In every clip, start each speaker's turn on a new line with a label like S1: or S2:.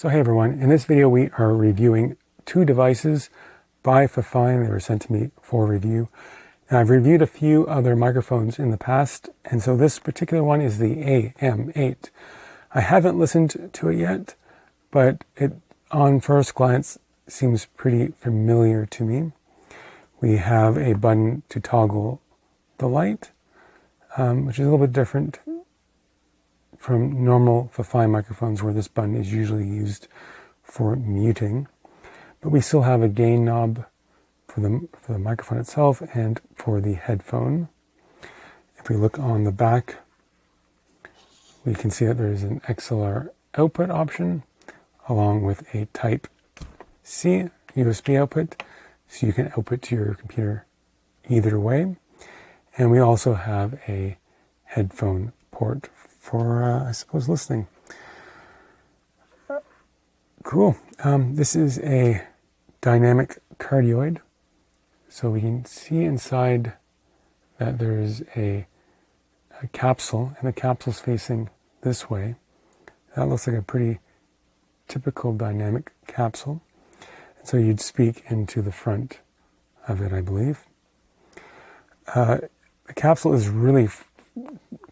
S1: So hey everyone, in this video we are reviewing two devices by FFIFINE. They were sent to me for review. Now, I've reviewed a few other microphones in the past, and so this particular one is the AM8. I haven't listened to it yet, but it on first glance seems pretty familiar to me. We have a button to toggle the light, which is a little bit different from normal FFIFINE microphones where this button is usually used for muting. But we still have a gain knob for the microphone itself and for the headphone. If we look on the back, we can see that there is an XLR output option along with a Type-C USB output, so you can output to your computer either way. And we also have a headphone port for, I suppose, listening. Cool. This is a dynamic cardioid. So we can see inside that there is a capsule, and the capsule's facing this way. That looks like a pretty typical dynamic capsule. And so you'd speak into the front of it, I believe. The capsule is really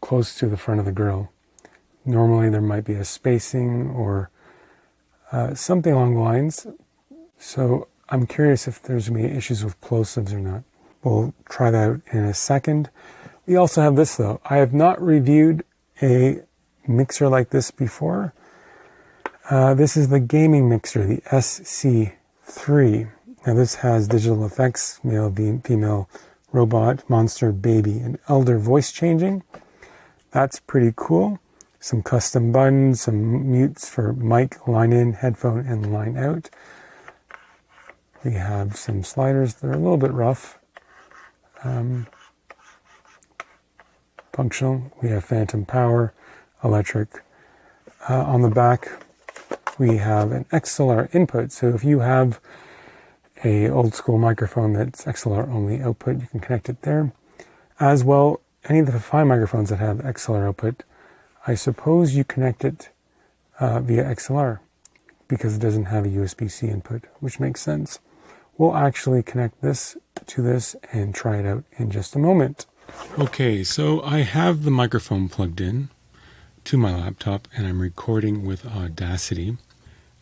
S1: close to the front of the grill. Normally there might be a spacing or something along the lines. So I'm curious if there's going to be issues with plosives or not. We'll try that out in a second. We also have this though. I have not reviewed a mixer like this before. This is the gaming mixer, the SC3. Now this has digital effects, male, female, robot, monster, baby, and elder voice changing. That's pretty cool. Some custom buttons, some mutes for mic, line in, headphone, and line out. We have some sliders that are a little bit rough. Functional. We have phantom power, electric. On the back, we have an XLR input. So if you have a old school microphone that's XLR only output, you can connect it there. As well, any of the FFIFINE microphones that have XLR output, I suppose you connect it via XLR because it doesn't have a USB-C input, which makes sense. We'll actually connect this to this and try it out in just a moment. Okay, so I have the microphone plugged in to my laptop and I'm recording with Audacity.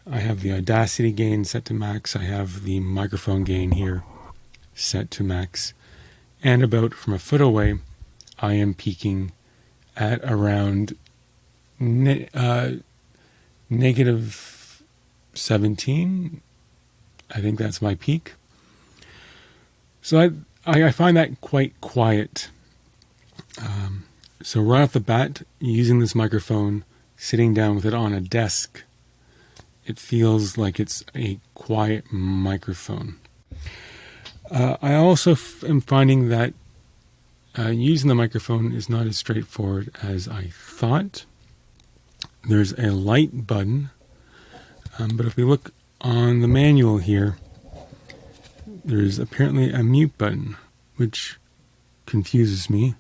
S1: I have the Audacity gain set to max. I have the microphone gain here set to max. And about from a foot away, I am peaking at around negative 17. I think that's my peak. So I find that quite quiet. So right off the bat, using this microphone, sitting down with it on a desk, it feels like it's a quiet microphone. I also am finding that using the microphone is not as straightforward as I thought. There's a light button, but if we look on the manual here, there's apparently a mute button, which confuses me.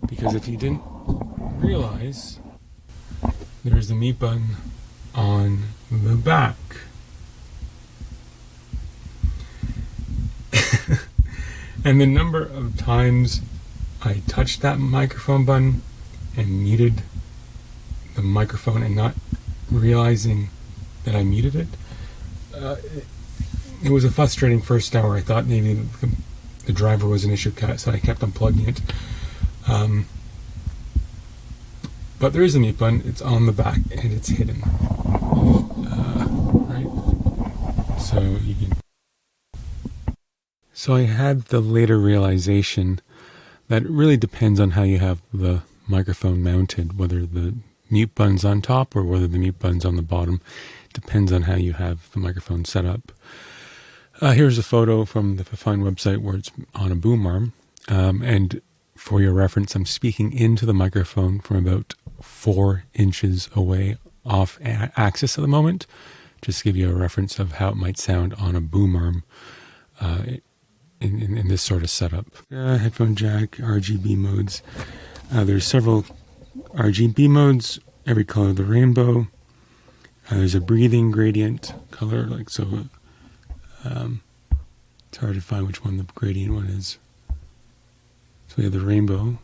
S1: Because if you didn't realize, there's a mute button on the back. And the number of times I touched that microphone button and muted the microphone and not realizing that I muted it, it was a frustrating first hour. I thought maybe the driver was an issue, so I kept unplugging it. But there is a mute button. It's on the back and it's hidden. Right? So you can. So I had the later realization that it really depends on how you have the microphone mounted, whether the mute button's on top or whether the mute button's on the bottom. It depends on how you have the microphone set up. Here's a photo from the FFIFINE website where it's on a boom arm. And for your reference, I'm speaking into the microphone from about 4 inches away off axis at the moment, just to give you a reference of how it might sound on a boom arm in this sort of setup. Headphone jack, RGB modes. There's several RGB modes. every color of the rainbow. There's a breathing gradient color, like so. It's hard to find which one the gradient one is. So we have the rainbow.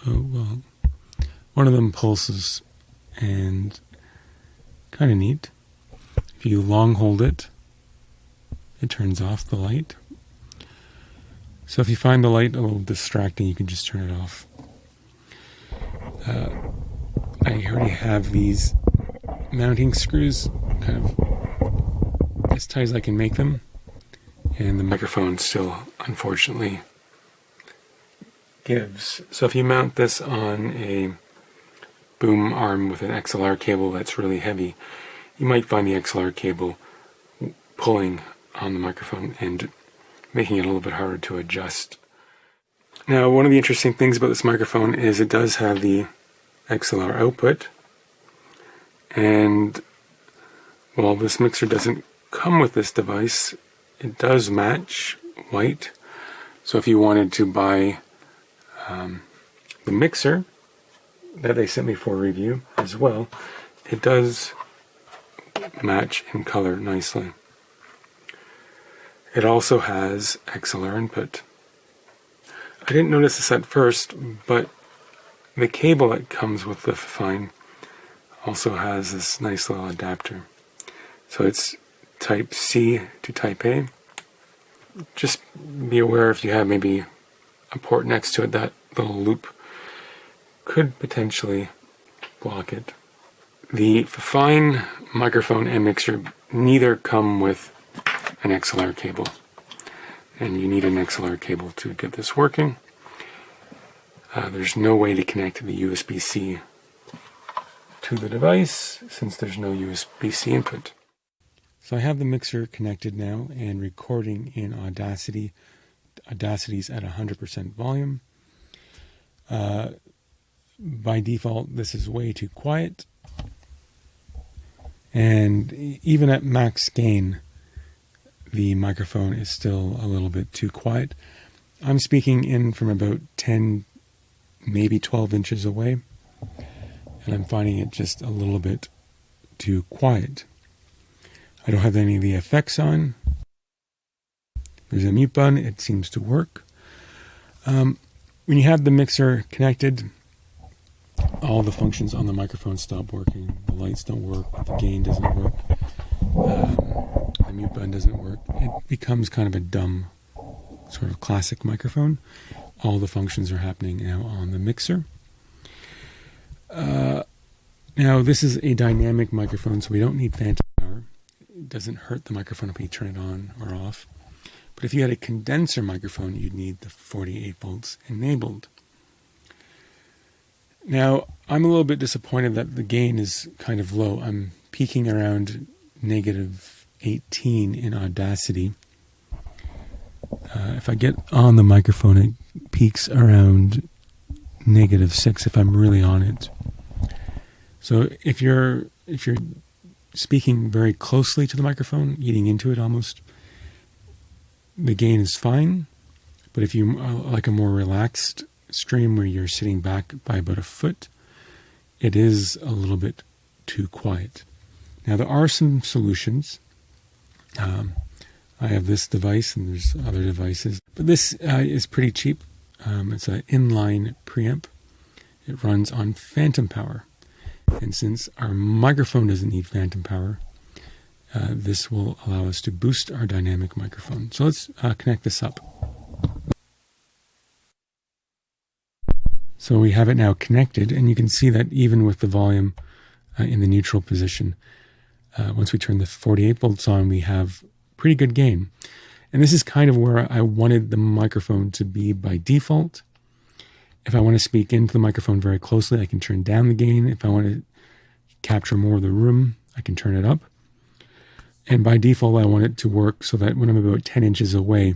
S1: Oh, well, one of them pulses, and kind of neat. If you long hold it, it turns off the light. So if you find the light a little distracting, you can just turn it off. I already have these mounting screws kind of as tight as I can make them, and the microphone still, unfortunately, gives. So if you mount this on a boom arm with an XLR cable that's really heavy, you might find the XLR cable pulling on the microphone and making it a little bit harder to adjust. Now, one of the interesting things about this microphone is it does have the XLR output, and while this mixer doesn't come with this device, it does match white. So if you wanted to buy the mixer that they sent me for review as well, it does match in color nicely. It also has XLR input. I didn't notice this at first, but the cable that comes with the FFIFINE also has this nice little adapter. So it's type C to type A. Just be aware if you have maybe a port next to it, that little loop could potentially block it. The FFIFINE microphone and mixer neither come with an XLR cable, and you need an XLR cable to get this working. There's no way to connect the USB-C to the device since there's no USB-C input. So I have the mixer connected now and recording in Audacity. Audacity's at 100% volume. By default, this is way too quiet. And even at max gain, the microphone is still a little bit too quiet. I'm speaking in from about 10, maybe 12 inches away, and I'm finding it just a little bit too quiet. I don't have any of the effects on. There's a mute button, it seems to work. When you have the mixer connected, all the functions on the microphone stop working. The lights don't work, the gain doesn't work, the mute button doesn't work. It becomes kind of a dumb sort of classic microphone. All the functions are happening now on the mixer. Now this is a dynamic microphone, so we don't need phantom power. It doesn't hurt the microphone if we turn it on or off. But if you had a condenser microphone, you'd need the 48 volts enabled. Now, I'm a little bit disappointed that the gain is kind of low. I'm peaking around negative 18 in Audacity. If I get on the microphone, it peaks around negative 6 if I'm really on it. So if you're speaking very closely to the microphone, eating into it almost, the gain is fine. But if you like a more relaxed stream where you're sitting back by about a foot, it is a little bit too quiet. Now there are some solutions. I have this device and there's other devices, but this is pretty cheap. It's an inline preamp. It runs on phantom power, and since our microphone doesn't need phantom power, this will allow us to boost our dynamic microphone. So let's connect this up. So we have it now connected, and you can see that even with the volume in the neutral position, once we turn the 48 volts on, we have pretty good gain. And this is kind of where I wanted the microphone to be by default. If I want to speak into the microphone very closely, I can turn down the gain. If I want to capture more of the room, I can turn it up. And by default, I want it to work so that when I'm about 10 inches away,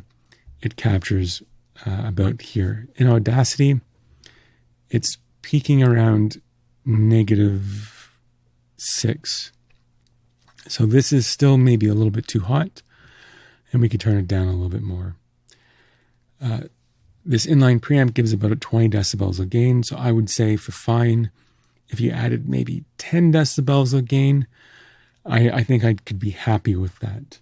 S1: it captures about here. In Audacity, it's peaking around negative 6. So this is still maybe a little bit too hot, and we could turn it down a little bit more. This inline preamp gives about 20 decibels of gain, so I would say FFIFINE if you added maybe 10 decibels of gain, I think I could be happy with that.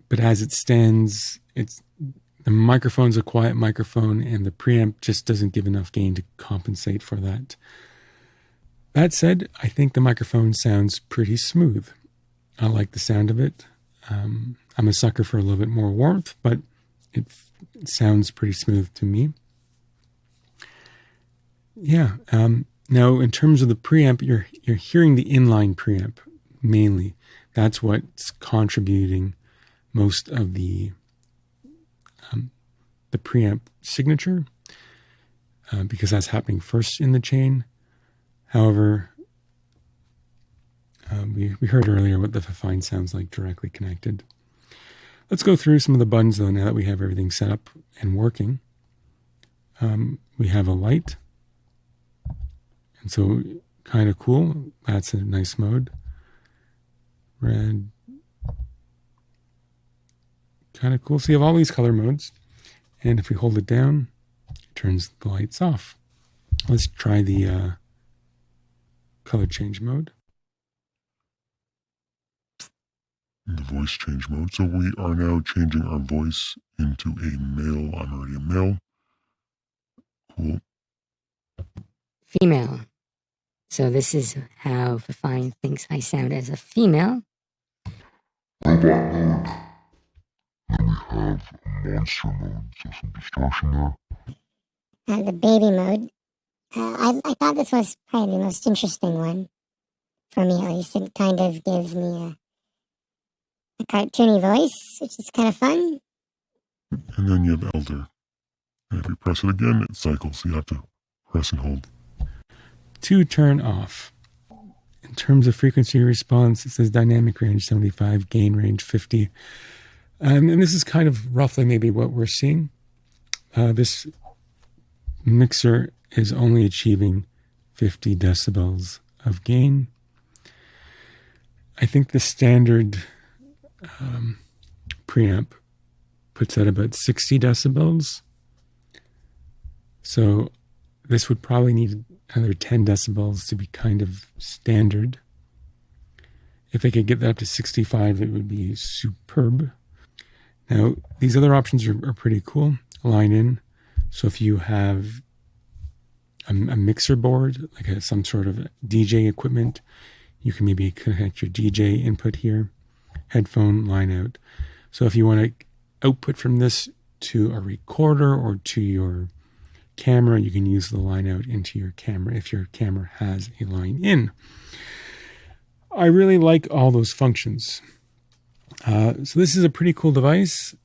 S1: But as it stands, the microphone's a quiet microphone, and the preamp just doesn't give enough gain to compensate for that. That said, I think the microphone sounds pretty smooth. I like the sound of it. I'm a sucker for a little bit more warmth, but it sounds pretty smooth to me. Yeah. Now, in terms of the preamp, you're hearing the inline preamp mainly. That's what's contributing most of the preamp signature, because that's happening first in the chain. However, we heard earlier what the FFIFINE sounds like directly connected. Let's go through some of the buttons though, now that we have everything set up and working. We have a light. And so kind of cool. That's a nice mode. Red. Kind of cool. So you have all these color modes. And if we hold it down, it turns the lights off. Let's try the color change mode.
S2: The voice change mode. So we are now changing our voice into a male. I'm already a male. Cool.
S3: Female. So this is how FFIFINE thinks I sound as a female.
S2: Robot mode. Then we have monster mode. So some distortion there.
S4: The baby mode. I thought this was probably the most interesting one, for me at least. It kind of gives me a cartoony voice, which is kind of fun.
S2: And then you have elder. And if you press it again, it cycles. So you have to press and hold.
S1: To turn off. In terms of frequency response, it says dynamic range 75, gain range 50. And this is kind of roughly maybe what we're seeing. This mixer is only achieving 50 decibels of gain. I think the standard preamp puts at about 60 decibels. So this would probably need another 10 decibels to be kind of standard. If they could get that up to 65, it would be superb. Now, these other options are pretty cool. Line in. So if you have a mixer board, like some sort of DJ equipment, you can maybe connect your DJ input here. Headphone, line out. So if you want to output from this to a recorder or to your camera, you can use the line out into your camera if your camera has a line in. I really like all those functions. So this is a pretty cool device.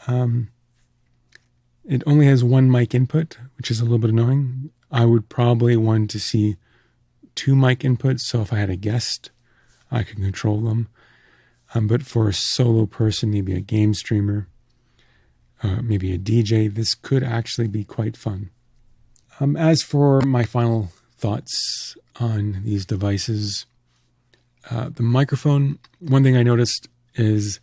S1: It only has one mic input, which is a little bit annoying. I would probably want to see 2 mic inputs, so if I had a guest, I could control them. But for a solo person, maybe a game streamer, maybe a DJ, this could actually be quite fun. As for my final thoughts on these devices, the microphone, one thing I noticed is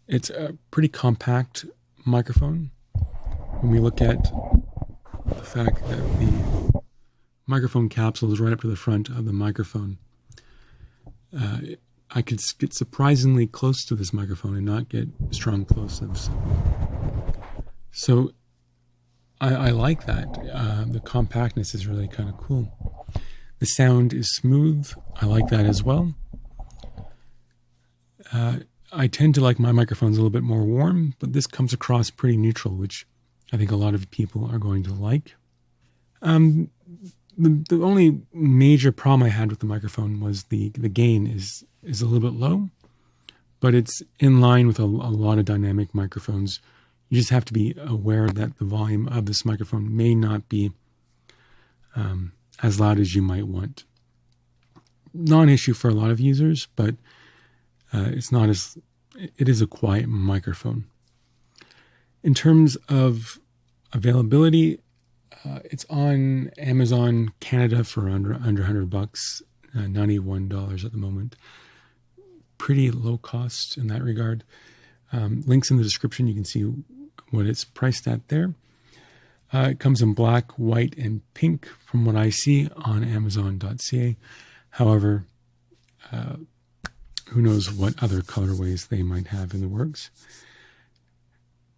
S1: it's a pretty compact microphone. When we look at the fact that the microphone capsule is right up to the front of the microphone, I could get surprisingly close to this microphone and not get strong plosives. So I like that. The compactness is really kind of cool. The sound is smooth. I like that as well. I tend to like my microphones a little bit more warm, but this comes across pretty neutral, which I think a lot of people are going to like. The only major problem I had with the microphone was the gain is a little bit low, but it's in line with a lot of dynamic microphones. You just have to be aware that the volume of this microphone may not be as loud as you might want. Not an issue for a lot of users, but it is a quiet microphone. In terms of availability, it's on Amazon Canada for under $100, $91 at the moment. Pretty low cost in that regard. Links in the description, you can see what it's priced at there. It comes in black, white, and pink from what I see on Amazon.ca. However, who knows what other colorways they might have in the works.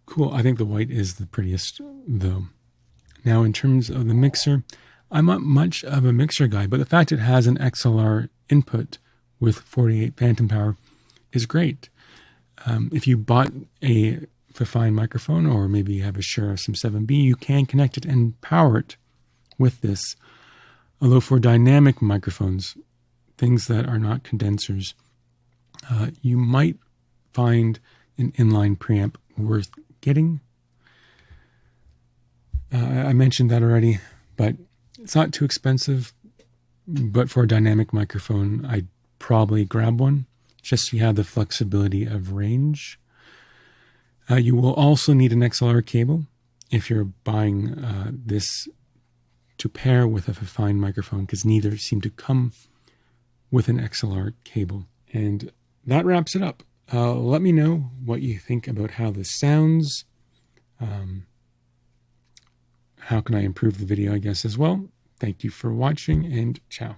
S1: Cool. I think the white is the prettiest, though. Now, in terms of the mixer, I'm not much of a mixer guy, but the fact it has an XLR input with 48 phantom power is great. If you bought a FFIFINE microphone, or maybe you have a share of some 7B, you can connect it and power it with this. Although for dynamic microphones, things that are not condensers, you might find an inline preamp worth getting. I mentioned that already, but it's not too expensive. But for a dynamic microphone, I'd probably grab one, just so you have the flexibility of range. You will also need an XLR cable if you're buying this to pair with a FFIFINE microphone, because neither seem to come with an XLR cable. And that wraps it up. Let me know what you think about how this sounds. How can I improve the video, I guess, as well. Thank you for watching, and ciao.